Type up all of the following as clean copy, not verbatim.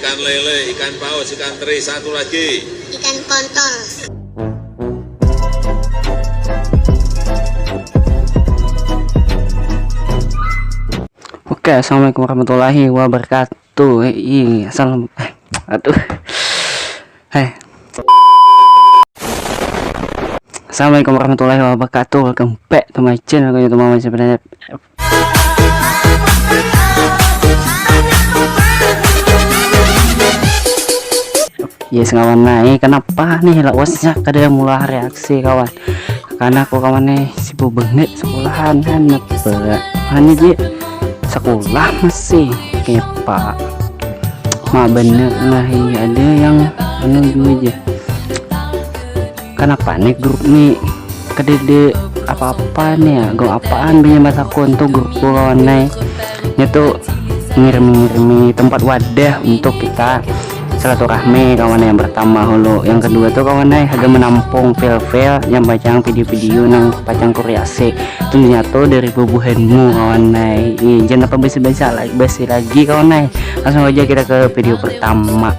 ikan lele, ikan paus, ikan teri, satu lagi Ikan kontol. Oke, assalamualaikum warahmatullahi wabarakatuh. Aduh. Assalamualaikum warahmatullahi wabarakatuh. Welcome back to my channel. Teman-teman sebenarnya. Yes kawan, naik kenapa nih lawasnya kada mulai reaksi kawan, karena aku kawan nih sibuk banget sekolahan kan hanya dia sekolah masih kepa bener lah. Iya ada yang juga aja kenapa nih grup nih kedede apa-apa nih ya, go apaan banyak bahasa aku untuk grup kawan nih itu ngirim tempat wadah untuk kita silaturahmi kawan. Yang pertama hulu, yang kedua tuh kawan agak menampung file-file yang pacang video-video nang pacang kuriasi tentunya tuh dari bubuhanmu kawan. Jangan apa basi lagi kawan. Langsung aja kita ke video pertama.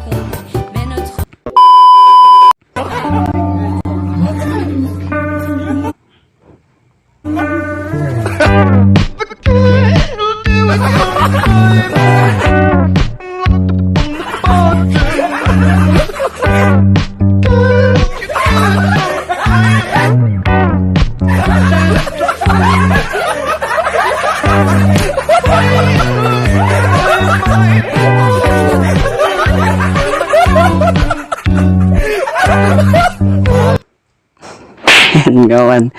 Kawan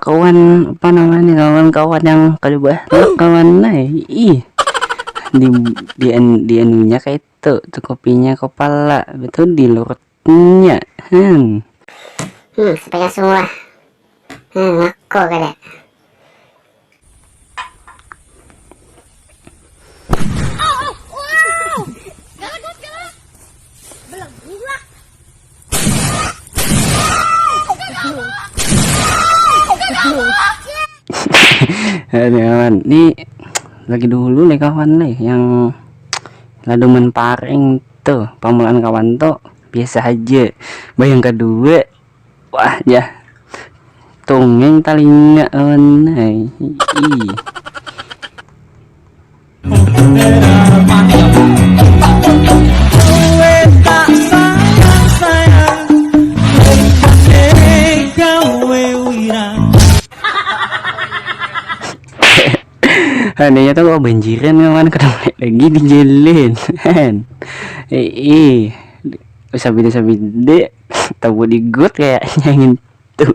kawan apa namanya kawan-kawan yang kedua kawan di anunya kayak itu tuh kopinya kepala betul di lurutnya Supaya semua ngaku kada. kawan nih lagi dulu nih kawan yang laduman paring tuh pamulan kawan tuh biasa aja. Bayang kedua wah ya tungeng talinya anehnya tuh kok banjiran kawan, kenapa lagi di jalan sabide tahu di got kayaknya gitu.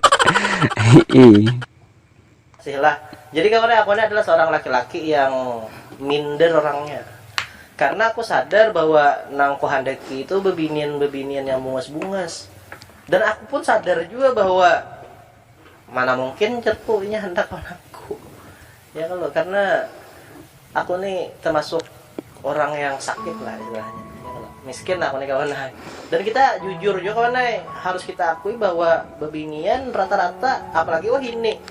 Sila. Jadi kawan aku ini adalah seorang laki-laki yang minder orangnya. Karena aku sadar bahwa nangko handaki itu bebinian yang bungas-bungas. Dan aku pun sadar juga bahwa mana mungkin cerpunya hendak aku. Ya kalau karena aku nih termasuk orang yang sakit lah istilahnya. Ya, miskin aku nih kawan. Dan kita jujur juga kawan, harus kita akui bahwa bebinian rata-rata apalagi wah ini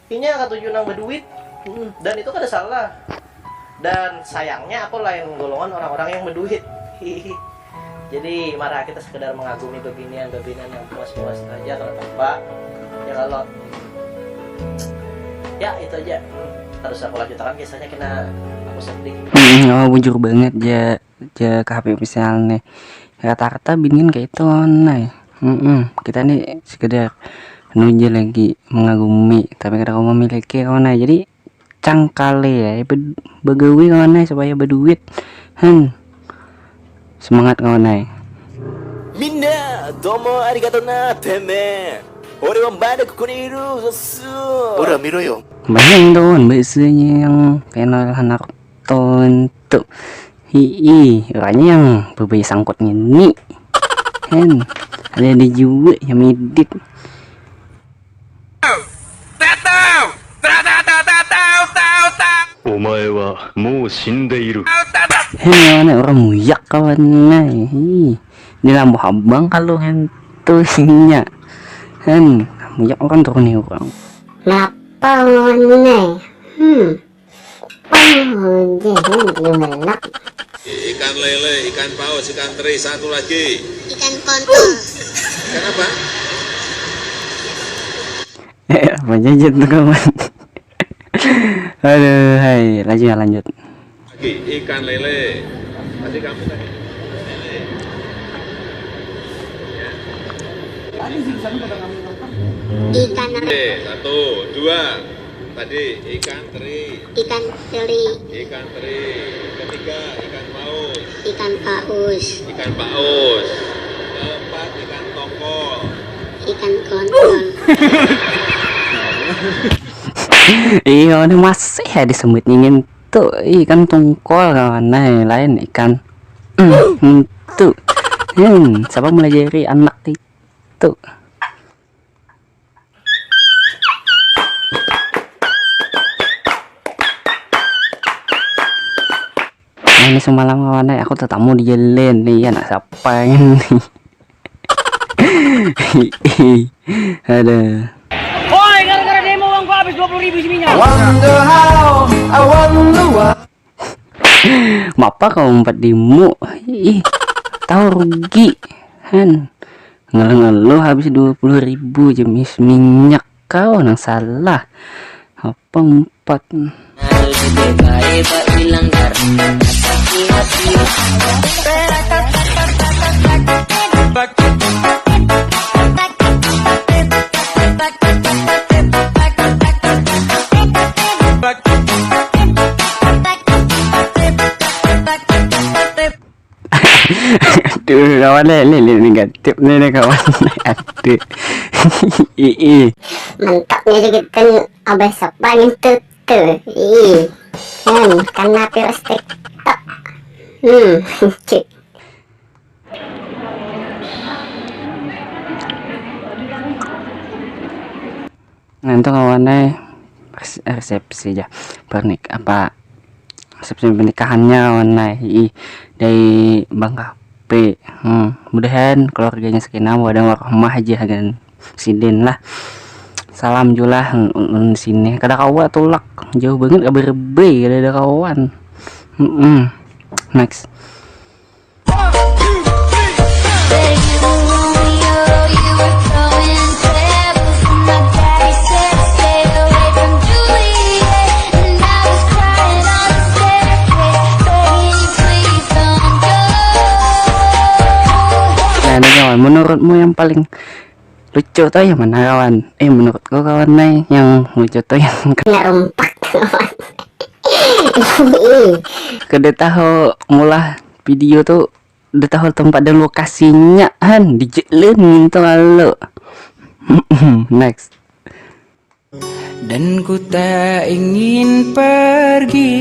kata tujuan nang berduit dan itu kada salah. Dan sayangnya aku lain golongan orang-orang yang berduit. Jadi marah kita sekedar mengagumi bebinian yang puas-puas aja kalau tanpa ya kalau ya itu aja harus aku lanjutkan kisahnya kena aku sedih. Bujur banget ya ke HP misalnya rata-rata binian kayak itu kita nih sekedar nunjuk lagi mengagumi tapi kada kamu memiliki kawan. Jadi cangkale ya begawi kawan supaya berduit semangat kawan. Minna domo arigatou na teme. Ore wa mada koko ni iru. Ora miro yo. Banyak tuh biasanya yang kenal Naruto tuh orangnya yang berbagi sangkutnya nih ada juga yang medit Omae wa mou shindeiru. orang muyak kawan di lampu habang kalau hentunya muyak orang turun nih orang Lapang nih. Jadi melak Ikan lele, ikan paus, ikan teri, satu lagi. Ikan kontol. Ikan apa? Apa jajan tuh kawan? Aduh, hai, lanjut. Lagi, ikan lele. Tadi kamu tadi. Lele. Ikan Lele, satu, dua. Tadi ikan teri, ikan teri. ikan teri. Ketiga, ikan paus, Ikan paus. ikan paus. Keempat, ikan tongkol. Ikan kontol. Iya, ini masih ya disebut ingin tuh ikan tungkol kawan. Nah, lain ikan tuh. Siapa melajari anak itu? Nah, ini semalam kawan, aku tetamu di jalan nih, anak siapa ini? Aduh. Woi, gara-gara demo uang gua habis 20.000 minyak. Mapa kau empat demo, tahu rugi kan? Ngeluh habis 20.000 jemis minyak kau nang salah. Apa empat? Aduh kawan lele negatif nih kawan. Aduh. Mantapnya juga kan abis apa nih tuh. Karena virus TikTok. Cik. Nah itu kawannya resepsi aja pernik apa resepsi pernikahannya kawannya dari Bang Kape. Mudahan keluarganya sakinah mawaddah warahmah aja kan sidin lah. Salam julah sini kada kawa tulak jauh banget berbe ada kawan. Next. Nah ini kawan, menurutmu yang paling lucu tuh yang mana kawan? Menurutku kawan nih yang lucu tuh yang Kena rompak kawan. kada tahu mulah video tuh udah tahu tempat dan lokasinya kan di jalan gitu lalu. Next. Dan ku tak ingin pergi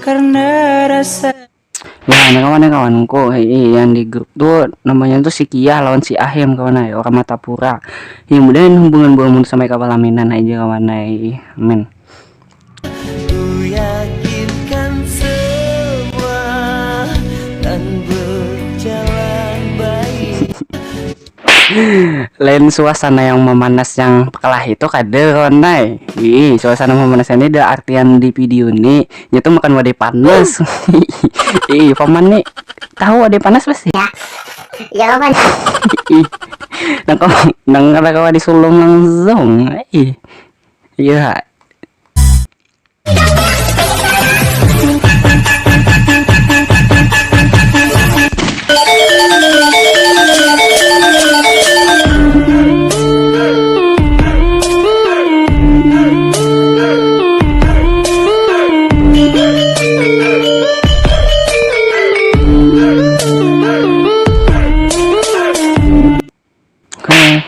karena rasa. Ya, nah kawanku, yang di grup tuh namanya tuh si Kia lawan si Ahim kawan orang Matapura. Yang kemudian hubungan buang sampai kapal laminan aja kawan amin. Ku yakinkan semua dan berjalan baik. Lain suasana yang memanas yang kalah itu kada kawan suasana memanas ini ada artian di video ini itu makan wadah panas. Paman nih tahu wadah panas pasti Ya. Jawaban. nang kata kawan di sulung nang zong. Iya.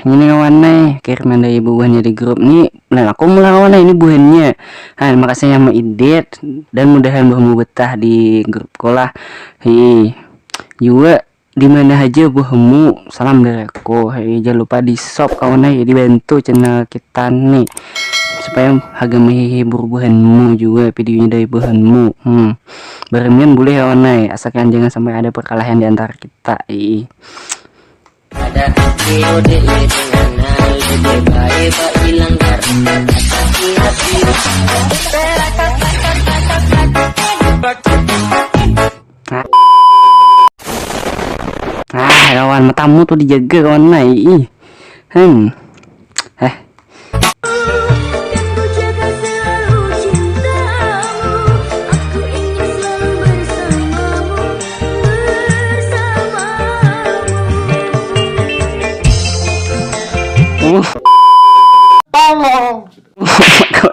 Ini kawan kiriman dari ibu buahnya di grup nih. Nah aku mulai kawan ini buahnya. Nah makasih yang mau edit dan mudahan buahmu betah di grup kolah. Juga di mana aja buahmu salam dari aku. Jangan lupa di shop kawan dibantu channel kita nih supaya harga menghibur buahanmu juga videonya dari buahanmu. Bermain boleh kawan asalkan jangan sampai ada perkelahian di antara kita. Ada video dengan hal baik hilang karena hati Kawan, matamu tuh dijaga kawan Nay. Ih. Kawan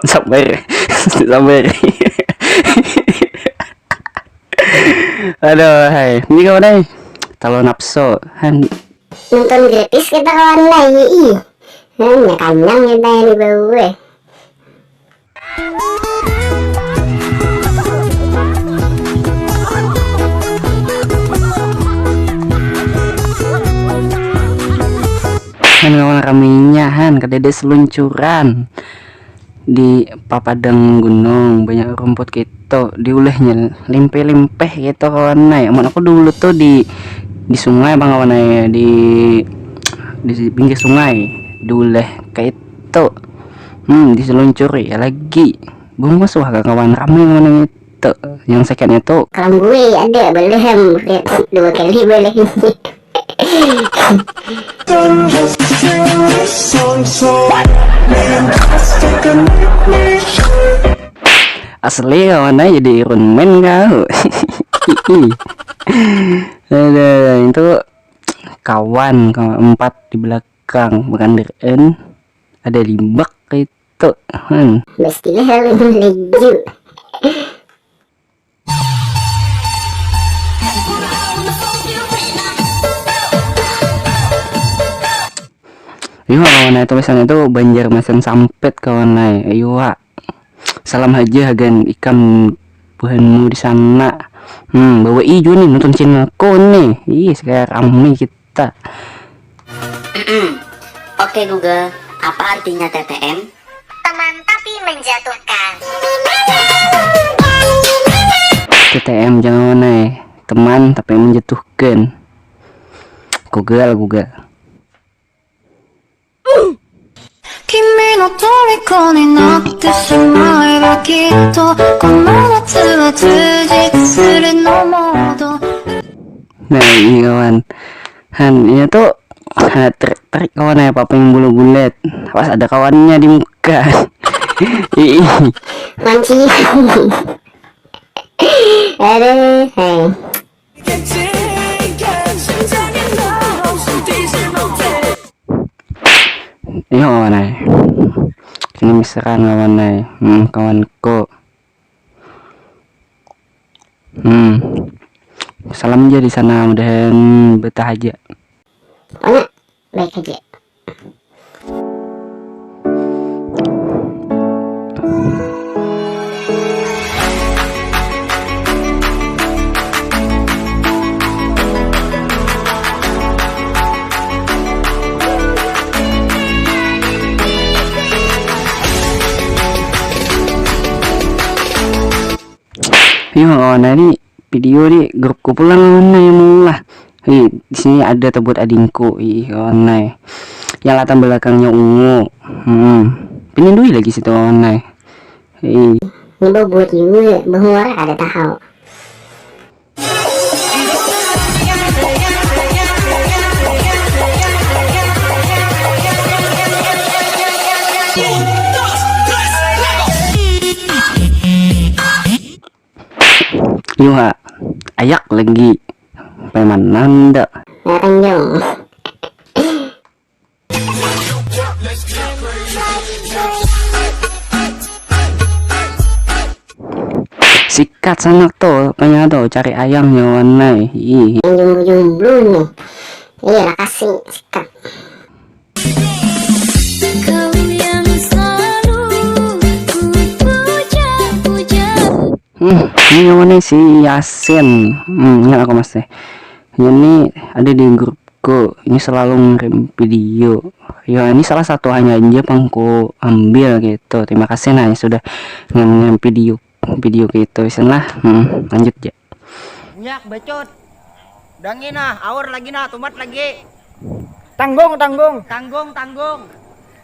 sabar. Sabar. Aduh, hai. Ini kawan Nay. Kalau nafsu, Nonton gratis kita kawan lagi. Ih. Hanya kanyang kita yang dibawa. kawan raminya kedede seluncuran di papadang gunung, banyak rumput gitu, diulehnya limpeh-limpeh gitu kawan Nay. Aman aku dulu tuh di sungai bang kawan Nay, di pinggir sungai diuleh kayak itu, diseluncuri ya lagi bung masuk kawan rame kawan itu yang secondnya tuh. Kalau gue ada belum 2 kali boleh. Asli kawan Nay jadi Iron Man kau. Itu kawan 4 di belakang, bukan deren ada limbak itu. Mestinya harus laju. Iya kawan Nay, tulisannya itu Banjarmasin Sampit kawan Nay. Ayo salam aja gan ikan buhanmu di sana. Bawa ijo nih nonton channelku nih. Ih sekarang rame kita. Oke Google, apa artinya TTM? Teman tapi menjatuhkan. TTM jangan Nay, teman tapi menjatuhkan. Google. 君の虜になってしまえばきっとこの夏は充実するのモード。 Nah ini kawan, ini tuh trik kawan ya, apa yang bulu-bulet pas ada kawannya di muka. Mancing. Aduh, hey. Iya kawan Nay, ini misalkan kawan Nay, kawanku, salam aja di sana, mudahan betah aja. Pokoknya baik aja. Iya kawan Nay, ini video di grupku pulang kawan Nay mulai. Di sini ada tebut adingku, kawan Nay. Yang latar belakangnya ungu. Pindah duit lagi situ kawan Nay. Ini buat juga, bahwa ada tahu. Iya, ayak lagi. Peman nanda. Ranjong. Sikat sana tuh, pengen tuh cari ayamnya kawan Nay. Yang jomblo nih. Iya, kasih sikat. Ini kawan Nay si Yasin. Ingat aku masih. Ini ada di grupku. Ini selalu ngirim video. Ya ini salah satu hanya aja pangku ambil gitu. Terima kasih Nay sudah ngirim video gitu. Lah, lanjut ya. Nyak bacot. Dangi nah, awur lagi nah, tumat lagi. Tanggung.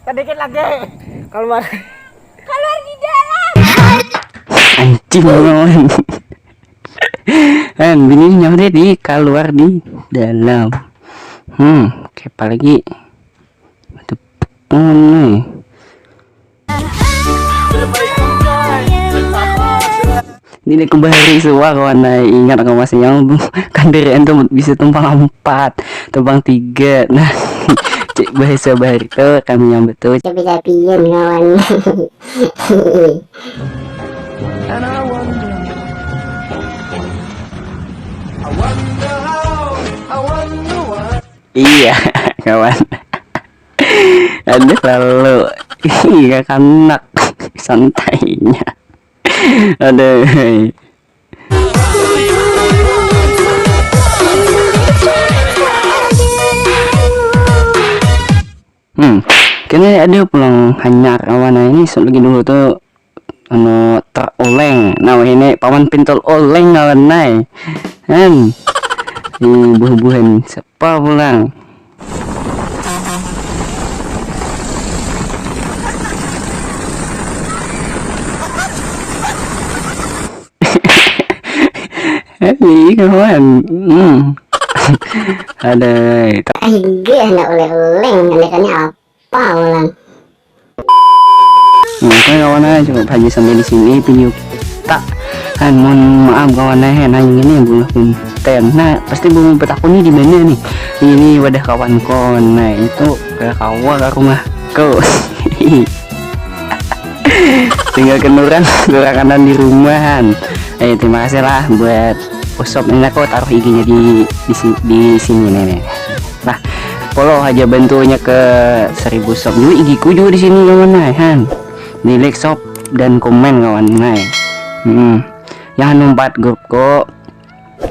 Sedikit lagi. Keluar di dalam. Anjing kawan. Kan bininya udah di keluar di dalam. Oke, apalagi itu nih. Ini kembali semua kawan, ingat aku masih yang kan dari itu bisa tumpang 4 tumpang 3. Nah cek bahasa bahari itu kami yang betul Capi-capian kawan. iya kawan. Ada lalu iya kanak santainya ada. Kini ada pulang hanya kawan ini lagi dulu tuh anu teroleng. Nah ini paman pintol oleng kawan nai kan buah-buahan siapa pulang. Ini kawan ada Gue anak oleh-oleng, alekannya apa ulang? Oke kawan, cukup aja sampai di sini video kita. Kan mohon maaf kawan, nanya ini bulan konten. Nah pasti belum petaku nih di mana nih? Ini wadah kawan kon. Nah itu ke kawan ke rumahku. Tinggal kenuran kanan di rumahan. Terima kasih lah buat Usop. Ini aku taruh IG-nya di sini nih. Nah, follow aja bantunya ke 1000 shop. Dulu IG ku juga di sini kawan kan. Di like shop dan komen kawan Jangan numpat grup kok.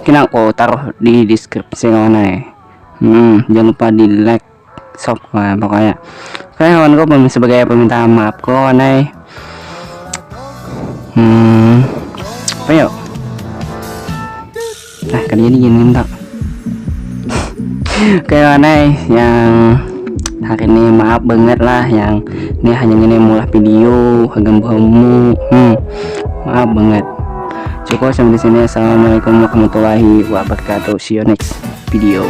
Kena aku taruh di deskripsi kawan Jangan lupa di like shop kawan pokoknya. Kawan kok sebagai permintaan maaf kawan apa yuk? Nah kali ini gini tak. Oke yang hari ini maaf banget lah yang ini hanya ini mulai video agak bohongmu. Maaf banget. Cukup sampai sini. Assalamualaikum warahmatullahi wabarakatuh. See you next video.